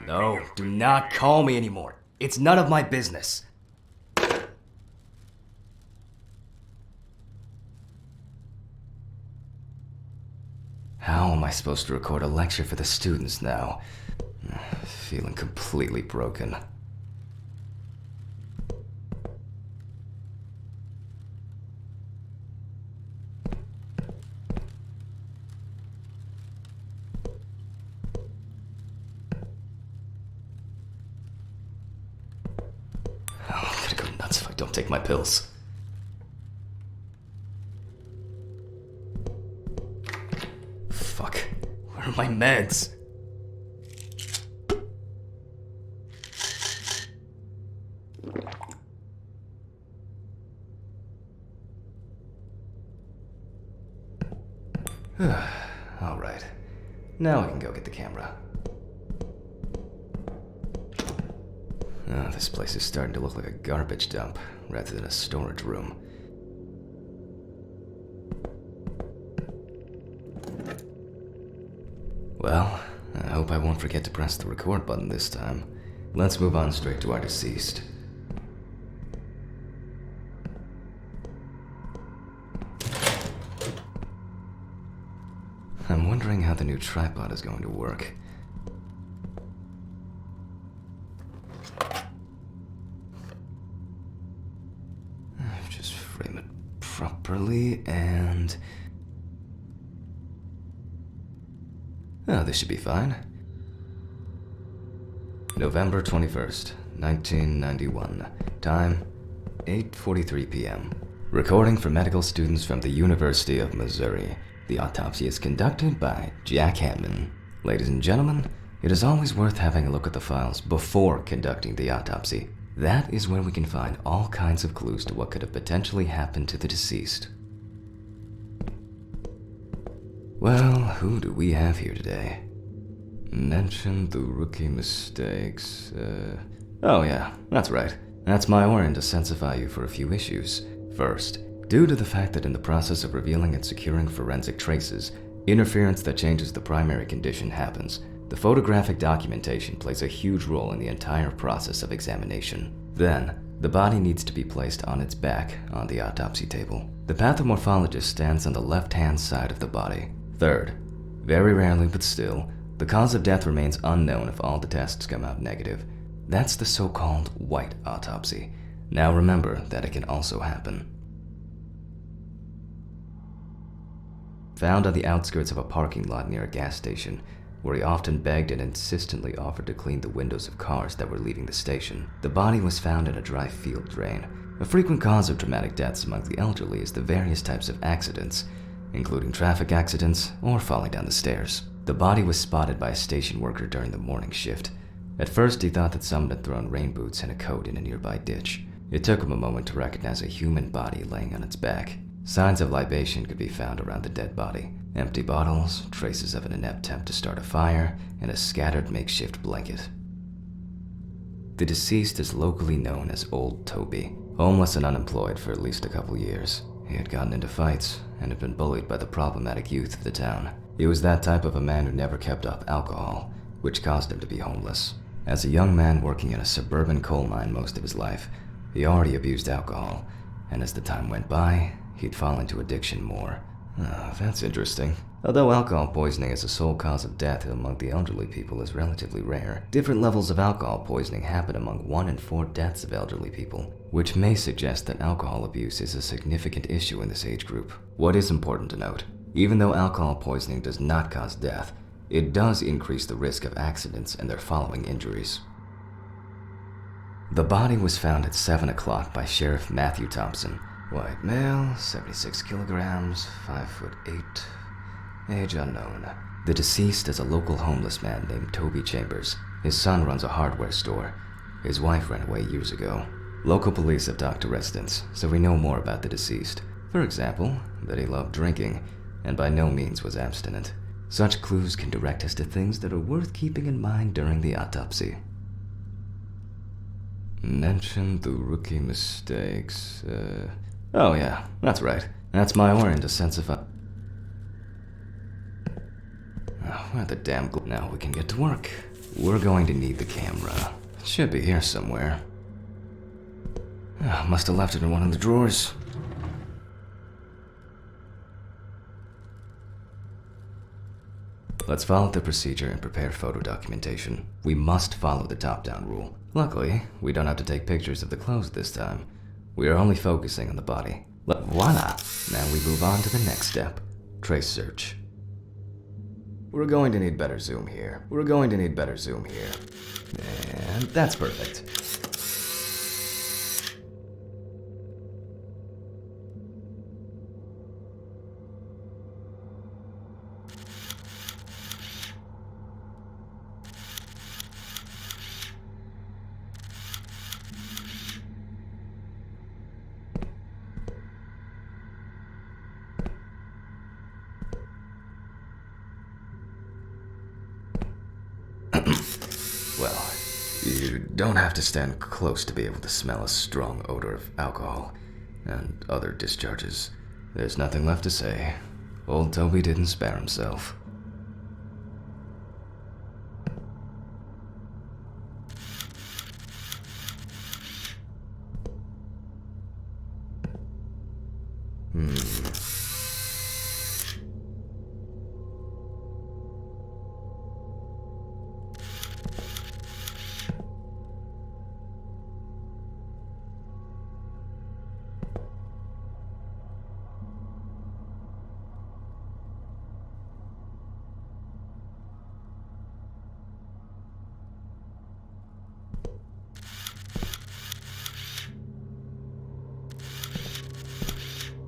No, do not call me anymore. It's none of my business. How am I supposed to record a lecture for the students now? Feeling completely broken. I'm gonna go nuts if I don't take my pills. Fuck. Where are my meds? Alright. Now I can go get the camera. Oh, this place is starting to look like a garbage dump rather than a storage room. Well, I hope I won't forget to press the record button this time. Let's move on straight to our deceased. I'm wondering how the new tripod is going to work. Just frame it properly and... Oh, this should be fine. November 21st, 1991. Time, 8:43 p.m. Recording for medical students from the University of Missouri. The autopsy is conducted by Jack Hammond. Ladies and gentlemen, it is always worth having a look at the files before conducting the autopsy. That is where we can find all kinds of clues to what could have potentially happened to the deceased. Well, who do we have here today? Mention the rookie mistakes. Oh yeah, that's right. That's my warrant to censify you for a few issues. First, due to the fact that in the process of revealing and securing forensic traces, interference that changes the primary condition happens. The photographic documentation plays a huge role in the entire process of examination. Then, the body needs to be placed on its back on the autopsy table. The pathomorphologist stands on the left-hand side of the body. Third, very rarely but still, the cause of death remains unknown if all the tests come out negative. That's the so-called white autopsy. Now remember that it can also happen. Found on the outskirts of a parking lot near a gas station, where he often begged and insistently offered to clean the windows of cars that were leaving the station. The body was found in a dry field drain. A frequent cause of dramatic deaths among the elderly is the various types of accidents, including traffic accidents or falling down the stairs. The body was spotted by a station worker during the morning shift. At first, he thought that someone had thrown rain boots and a coat in a nearby ditch. It took him a moment to recognize a human body laying on its back. Signs of libation could be found around the dead body. Empty bottles, traces of an inept attempt to start a fire, and a scattered makeshift blanket. The deceased is locally known as Old Toby, homeless and unemployed for at least a couple years. He had gotten into fights and had been bullied by the problematic youth of the town. He was that type of a man who never kept up alcohol, which caused him to be homeless. As a young man working in a suburban coal mine most of his life, he already abused alcohol, and as the time went by, he'd fall into addiction more. Oh, that's interesting. Although alcohol poisoning as a sole cause of death among the elderly people is relatively rare, different levels of alcohol poisoning happen among 1 in 4 deaths of elderly people, which may suggest that alcohol abuse is a significant issue in this age group. What is important to note, even though alcohol poisoning does not cause death, it does increase the risk of accidents and their following injuries. The body was found at 7 o'clock by Sheriff Matthew Thompson. White male, 76 kilograms, 5'8", age unknown. The deceased is a local homeless man named Toby Chambers. His son runs a hardware store. His wife ran away years ago. Local police have talked to residents, so we know more about the deceased. For example, that he loved drinking, and by no means was abstinent. Such clues can direct us to things that are worth keeping in mind during the autopsy. Mention the rookie mistakes. Oh yeah, that's right. That's my warrant to censify. Oh, where the damn now we can get to work. we're going to need the camera. It should be here somewhere. Must have left it in one of the drawers. Let's follow the procedure and prepare photo documentation. We must follow the top-down rule. Luckily, we don't have to take pictures of the clothes this time. We are only focusing on the body. Voila! Now we move on to the next step. Trace search. We're going to need better zoom here. And that's perfect. Well, you don't have to stand close to be able to smell a strong odor of alcohol and other discharges. There's nothing left to say. Old Toby didn't spare himself.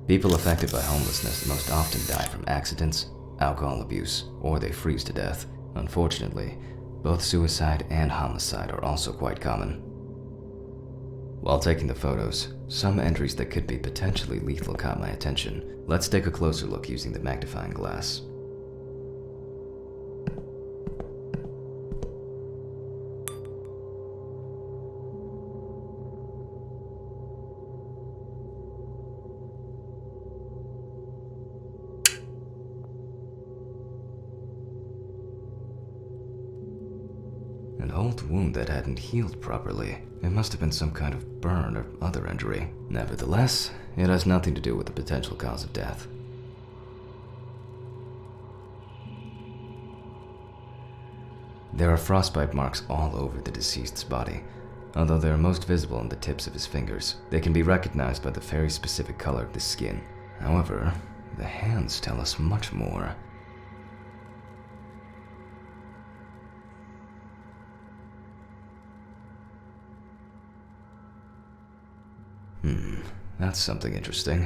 People affected by homelessness most often die from accidents, alcohol abuse, or they freeze to death. Unfortunately, both suicide and homicide are also quite common. While taking the photos, some entries that could be potentially lethal caught my attention. Let's take a closer look using the magnifying glass. An old wound that hadn't healed properly. It must have been some kind of burn or other injury. Nevertheless, it has nothing to do with the potential cause of death. There are frostbite marks all over the deceased's body. Although they are most visible on the tips of his fingers, they can be recognized by the very specific color of the skin. However, the hands tell us much more. That's something interesting.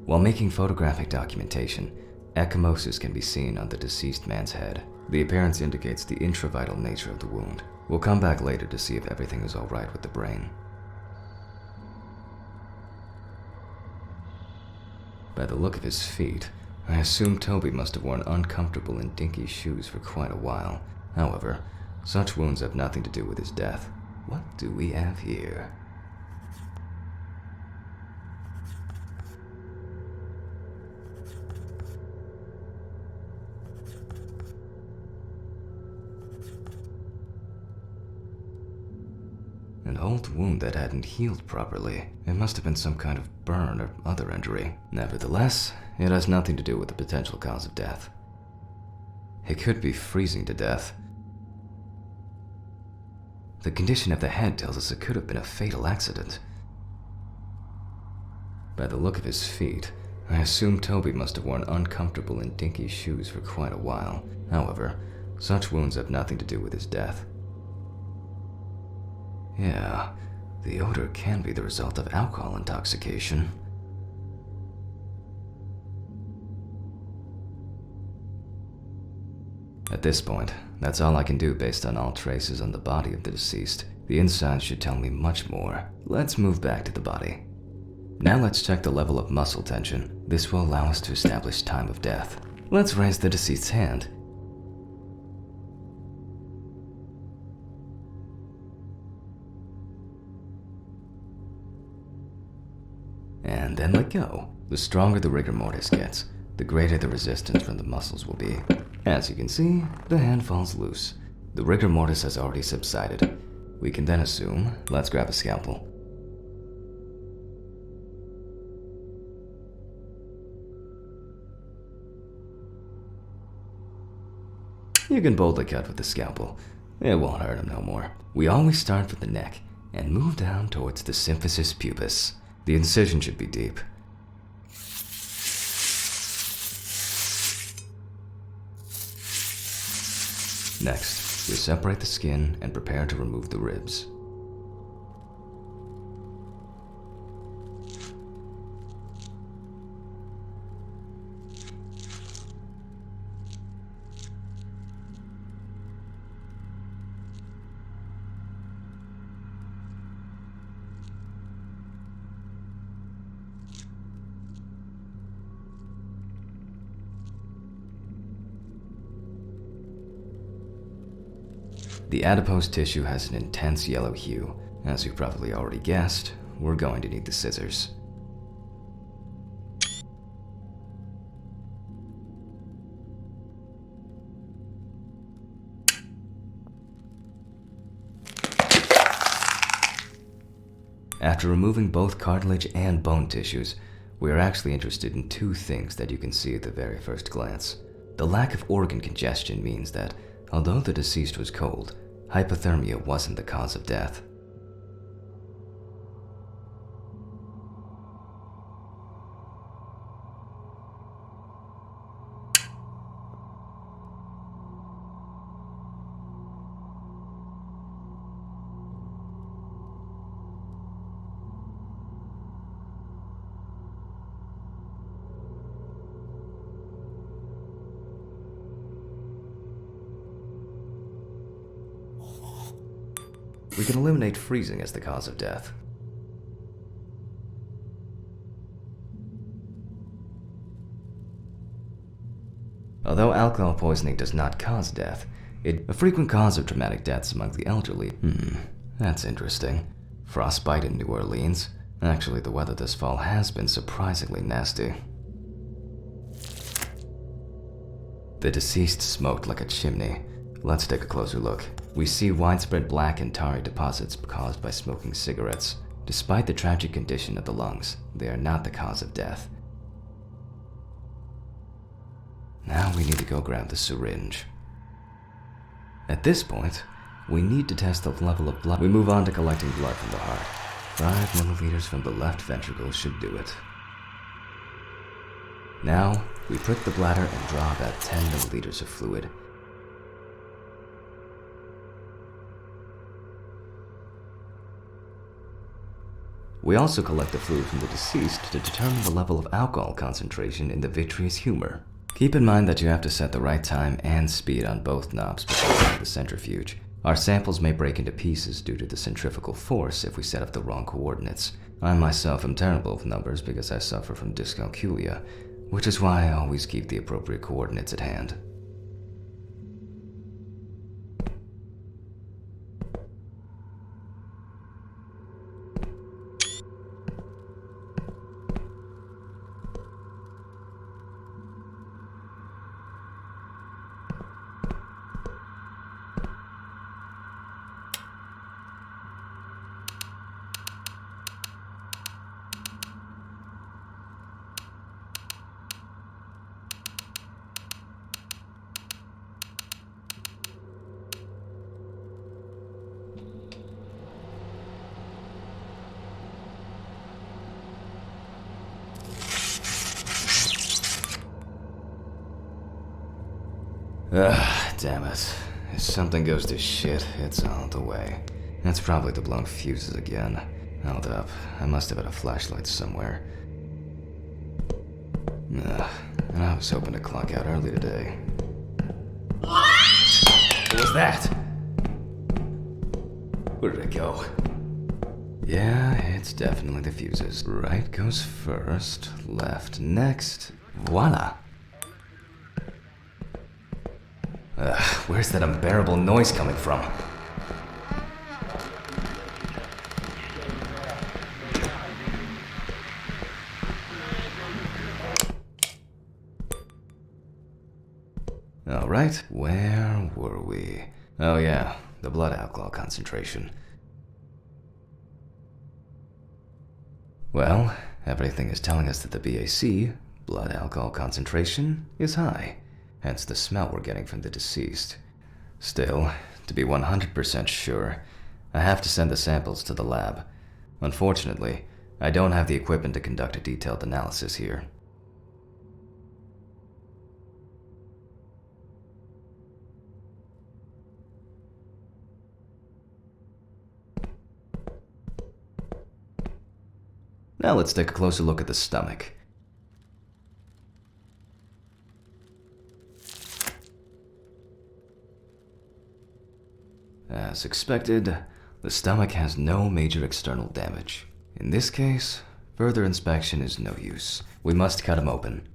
While making photographic documentation, ecchymosis can be seen on the deceased man's head. The appearance indicates the intravital nature of the wound. We'll come back later to see if everything is alright with the brain. By the look of his feet, I assume Toby must have worn uncomfortable and dinky shoes for quite a while. However, such wounds have nothing to do with his death. What do we have here? An old wound that hadn't healed properly. It must have been some kind of burn or other injury. Nevertheless, it has nothing to do with the potential cause of death. It could be freezing to death. The condition of the head tells us it could have been a fatal accident. By the look of his feet, I assume Toby must have worn uncomfortable and dinky shoes for quite a while. However, such wounds have nothing to do with his death. Yeah, the odor can be the result of alcohol intoxication. At this point, that's all I can do based on all traces on the body of the deceased. The inside should tell me much more. Let's move back to the body. Now let's check the level of muscle tension. This will allow us to establish time of death. Let's raise the deceased's hand. And then let go. The stronger the rigor mortis gets, the greater the resistance from the muscles will be. As you can see, the hand falls loose. The rigor mortis has already subsided. We can then assume, let's grab a scalpel. You can boldly cut with the scalpel. It won't hurt him no more. We always start with the neck and move down towards the symphysis pubis. The incision should be deep. Next, we separate the skin and prepare to remove the ribs. The adipose tissue has an intense yellow hue. As you probably already guessed, we're going to need the scissors. After removing both cartilage and bone tissues, we are actually interested in two things that you can see at the very first glance. The lack of organ congestion means that, although the deceased was cold, hypothermia wasn't the cause of death. We can eliminate freezing as the cause of death. Although alcohol poisoning does not cause death, it's a frequent cause of traumatic deaths among the elderly. That's interesting. Frostbite in New Orleans. Actually, the weather this fall has been surprisingly nasty. The deceased smoked like a chimney. Let's take a closer look. We see widespread black and tarry deposits caused by smoking cigarettes. Despite the tragic condition of the lungs, they are not the cause of death. Now we need to go grab the syringe. At this point, we need to test the level of blood. We move on to collecting blood from the heart. 5 milliliters from the left ventricle should do it. Now, we prick the bladder and draw about 10 milliliters of fluid. We also collect the fluid from the deceased to determine the level of alcohol concentration in the vitreous humor. Keep in mind that you have to set the right time and speed on both knobs before running the centrifuge. Our samples may break into pieces due to the centrifugal force if we set up the wrong coordinates. I myself am terrible with numbers because I suffer from dyscalculia, which is why I always keep the appropriate coordinates at hand. Damn it. If something goes to shit, it's all the way. That's probably the blown fuses again. Hold up, I must have had a flashlight somewhere. And I was hoping to clock out early today. What was that? Where did it go? Yeah, it's definitely the fuses. Right goes first, left next. Voila! Where's that unbearable noise coming from? Alright, where were we? Oh yeah, the blood alcohol concentration. Well, everything is telling us that the BAC, blood alcohol concentration, is high, hence the smell we're getting from the deceased. Still, to be 100% sure, I have to send the samples to the lab. Unfortunately, I don't have the equipment to conduct a detailed analysis here. Now let's take a closer look at the stomach. As expected, the stomach has no major external damage. In this case, further inspection is no use. We must cut him open.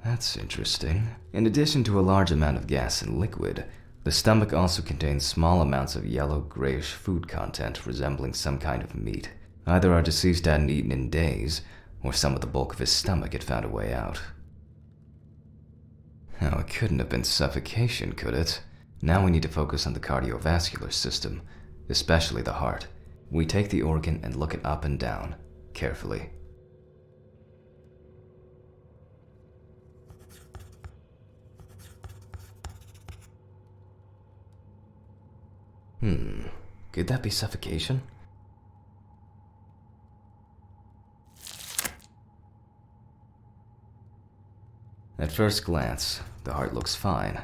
That's interesting. In addition to a large amount of gas and liquid, the stomach also contains small amounts of yellow-grayish food content resembling some kind of meat. Either our deceased hadn't eaten in days, or some of the bulk of his stomach had found a way out. Oh, it couldn't have been suffocation, could it? Now we need to focus on the cardiovascular system, especially the heart. We take the organ and look it up and down, carefully. Could that be suffocation? At first glance, the heart looks fine.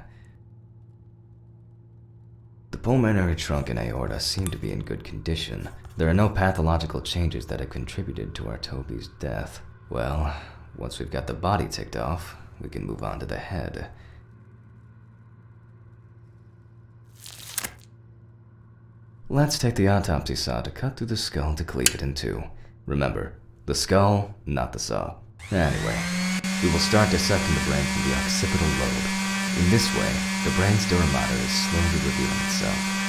The pulmonary trunk and aorta seem to be in good condition. There are no pathological changes that have contributed to our Toby's death. Well, once we've got the body ticked off, we can move on to the head. Let's take the autopsy saw to cut through the skull to cleave it in two. Remember, the skull, not the saw. Anyway, we will start dissecting the brain from the occipital lobe. In this way, the brain's dura mater is slowly revealing itself.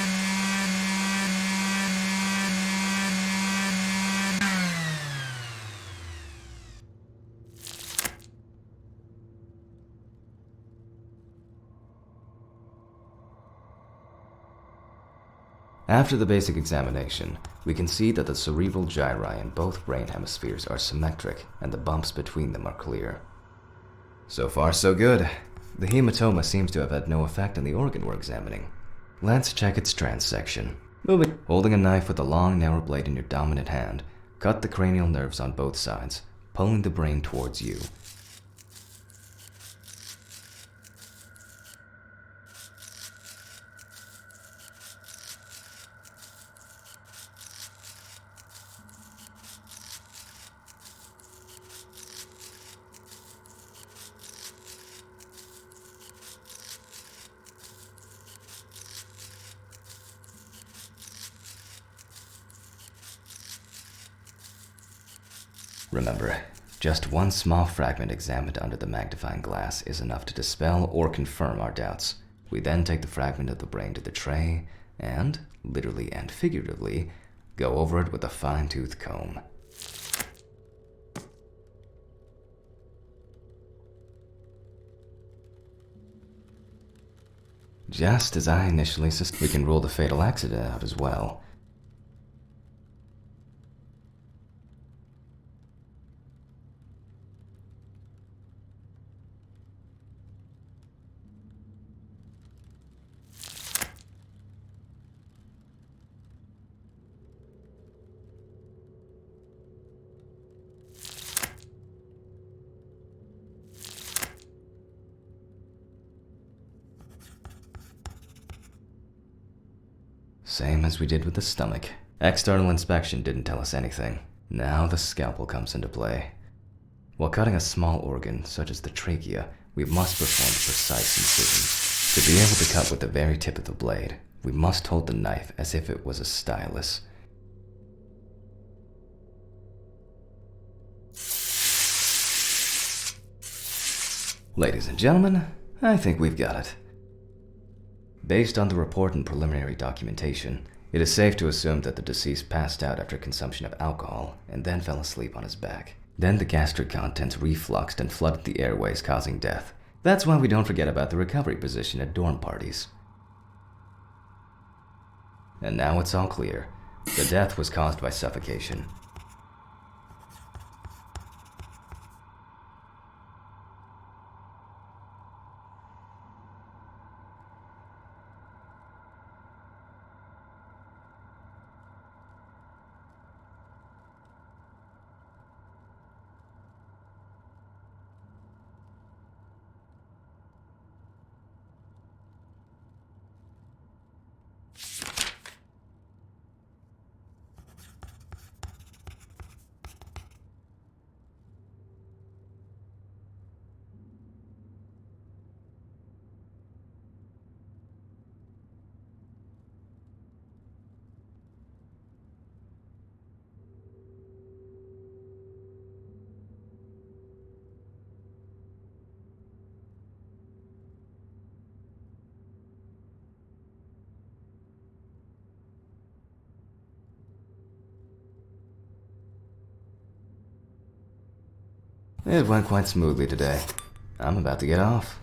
After the basic examination, we can see that the cerebral gyri in both brain hemispheres are symmetric and the bumps between them are clear. So far, so good. The hematoma seems to have had no effect on the organ we're examining. Let's check its transection. Moving. Holding a knife with a long, narrow blade in your dominant hand, cut the cranial nerves on both sides, pulling the brain towards you. Remember, just one small fragment examined under the magnifying glass is enough to dispel or confirm our doubts. We then take the fragment of the brain to the tray and, literally and figuratively, go over it with a fine-tooth comb. Just as I initially suspected, we can rule the fatal accident out as well. Same as we did with the stomach. External inspection didn't tell us anything. Now the scalpel comes into play. While cutting a small organ, such as the trachea, we must perform precise incisions. To be able to cut with the very tip of the blade, we must hold the knife as if it was a stylus. Ladies and gentlemen, I think we've got it. Based on the report and preliminary documentation, it is safe to assume that the deceased passed out after consumption of alcohol and then fell asleep on his back. Then the gastric contents refluxed and flooded the airways, causing death. That's why we don't forget about the recovery position at dorm parties. And now it's all clear. The death was caused by suffocation. It went quite smoothly today. I'm about to get off.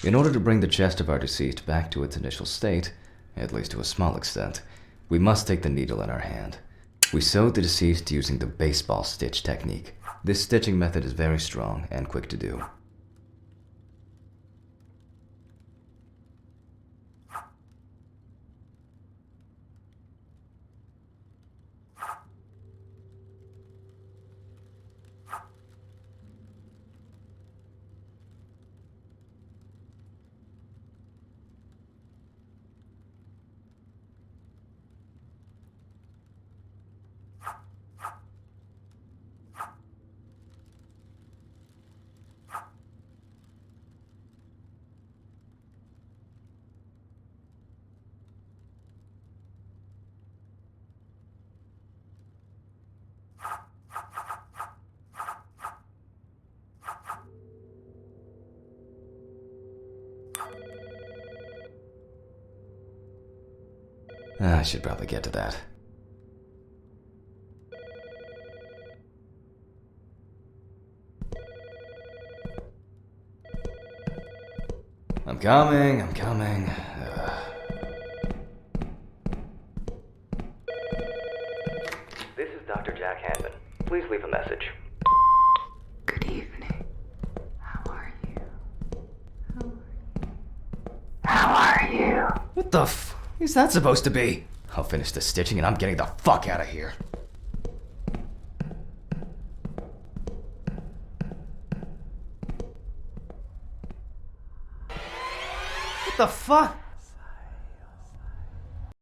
In order to bring the chest of our deceased back to its initial state, at least to a small extent, we must take the needle in our hand. We sewed the deceased using the baseball stitch technique. This stitching method is very strong and quick to do. I should probably get to that. I'm coming. This is Dr. Jack Hanman. Please leave a message. Good evening. How are you? How are you? What the f is that supposed to be? I'll finish the stitching and I'm getting the fuck out of here. What the fuck?